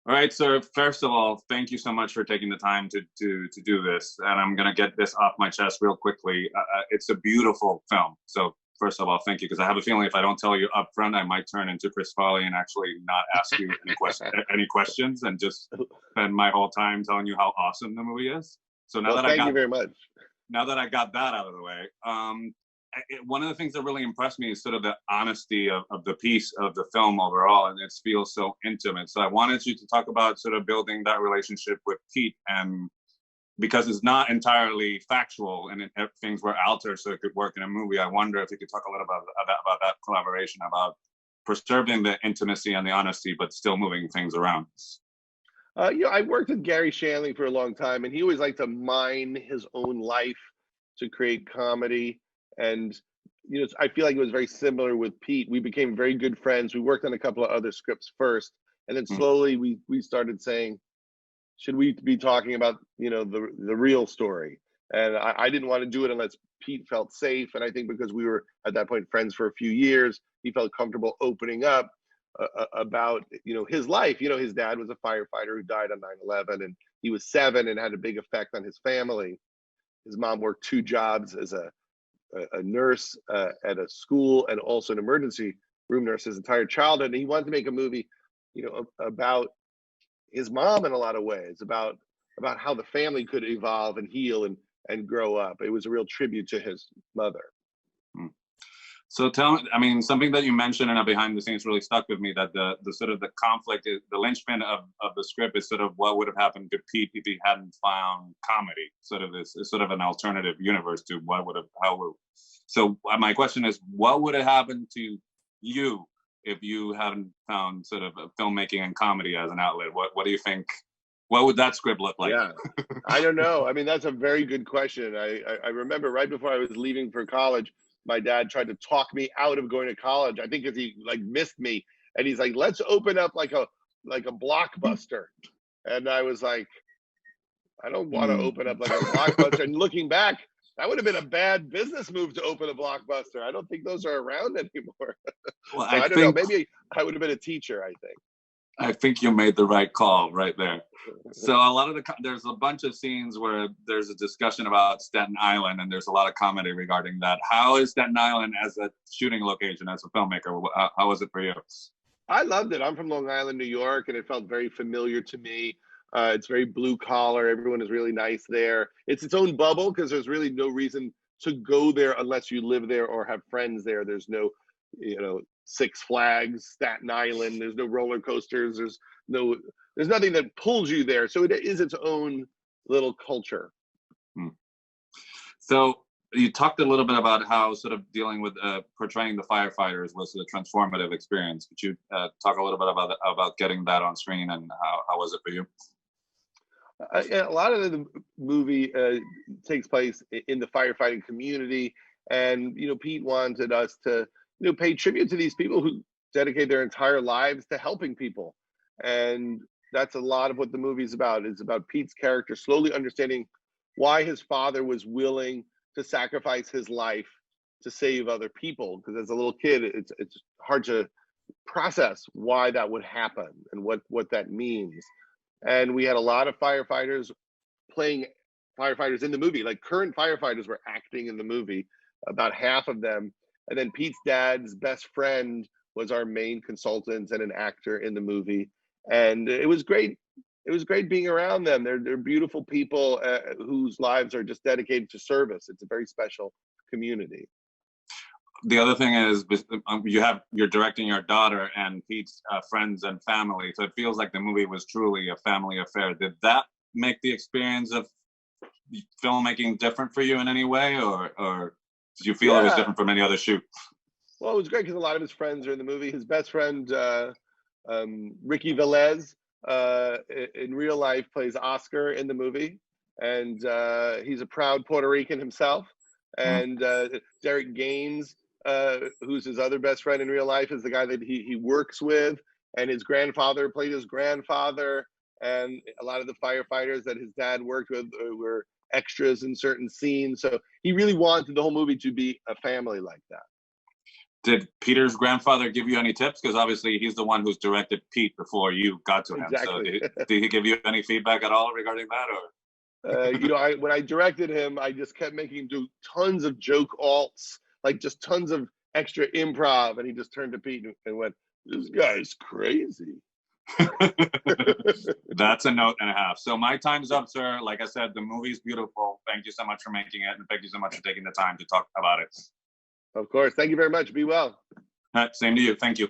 All right, sir. First of all, thank you so much for taking the time to do this, and I'm gonna get this off my chest real quickly. It's a beautiful film. So first of all, thank you, because I have a feeling if I don't tell you up front, I might turn into Chris Farley and actually not ask you any questions, and just spend my whole time telling you how awesome the movie is. So Well, thank you very much. now that I got that out of the way, one of the things that really impressed me is sort of the honesty of the piece of the film overall, and it feels so intimate. So I wanted you to talk about sort of building that relationship with Pete, and because it's not entirely factual and things were altered so it could work in a movie, I wonder if you could talk a little about that collaboration, about preserving the intimacy and the honesty, but still moving things around. I worked with Gary Shanley for a long time, and he always liked to mine his own life to create comedy. And I feel like it was very similar with Pete. We became very good friends. We worked on a couple of other scripts first, and then Mm. slowly we started saying, should we be talking about the real story? And I didn't want to do it unless Pete felt safe. And I think because we were at that point friends for a few years, he felt comfortable opening up about his life. His dad was a firefighter who died on 9/11, and he was 7 and had a big effect on his family. His mom worked 2 jobs as a nurse at a school and also an emergency room nurse his entire childhood. And he wanted to make a movie, about his mom in a lot of ways, about how the family could evolve and heal and grow up. It was a real tribute to his mother. Mm. So tell me, I mean, something that you mentioned in a behind the scenes really stuck with me, that the sort of the conflict, is, the linchpin of the script is sort of what would have happened to Pete if he hadn't found comedy. Sort of this is sort of an alternative universe to what would have, so my question is, what would have happened to you if you hadn't found sort of filmmaking and comedy as an outlet? What do you think? What would that script look like? Yeah, I don't know. I mean, that's a very good question. I remember right before I was leaving for college, my dad tried to talk me out of going to college. I think because he like missed me, and he's like, "Let's open up like a Blockbuster," and I was like, "I don't want to Mm. open up like a Blockbuster." And looking back, that would have been a bad business move to open a Blockbuster. I don't think those are around anymore. Well, So I don't know. Maybe I would have been a teacher, I think. I think you made the right call right there. So a lot of there's a bunch of scenes where there's a discussion about Staten Island, and there's a lot of comedy regarding that. How is Staten Island as a shooting location, as a filmmaker? How was it for you? I loved it. I'm from Long Island, New York, and it felt very familiar to me. It's very blue collar. Everyone is really nice there. It's its own bubble because there's really no reason to go there unless you live there or have friends there. There's no, Six Flags, Staten Island. There's no roller coasters. No, there's nothing that pulls you there. So it is its own little culture. Hmm. So you talked a little bit about how sort of dealing with portraying the firefighters was a transformative experience. Could you talk a little bit about getting that on screen, and how was it for you? A lot of the movie takes place in the firefighting community, and Pete wanted us to pay tribute to these people who dedicate their entire lives to helping people, and that's a lot of what the movie's about. It's about Pete's character slowly understanding why his father was willing to sacrifice his life to save other people. Because as a little kid, it's hard to process why that would happen and what that means. And we had a lot of firefighters playing firefighters in the movie. Like current firefighters were acting in the movie, about half of them. And then Pete's dad's best friend was our main consultant and an actor in the movie. And it was great. It was great being around them. They're beautiful people whose lives are just dedicated to service. It's a very special community. The other thing is, you're directing your daughter and Pete's friends and family, so it feels like the movie was truly a family affair. Did that make the experience of filmmaking different for you in any way, or did you feel it was Yeah. different from any other shoot? Well, it was great because a lot of his friends are in the movie. His best friend, Ricky Velez, in real life plays Oscar in the movie, and he's a proud Puerto Rican himself. Mm. And Derek Gaines, who's his other best friend in real life, is the guy that he works with. And his grandfather played his grandfather. And a lot of the firefighters that his dad worked with were extras in certain scenes. So he really wanted the whole movie to be a family like that. Did Peter's grandfather give you any tips? Because obviously he's the one who's directed Pete before you got to him. Exactly. So did he give you any feedback at all regarding that? Or When I directed him, I just kept making him do tons of joke alts, like just tons of extra improv, and he just turned to Pete and went, "This guy's crazy." That's a note and a half. So my time's up, sir. Like I said, the movie's beautiful. Thank you so much for making it, and thank you so much for taking the time to talk about it. Of course. Thank you very much. Be well. Same to you. Thank you.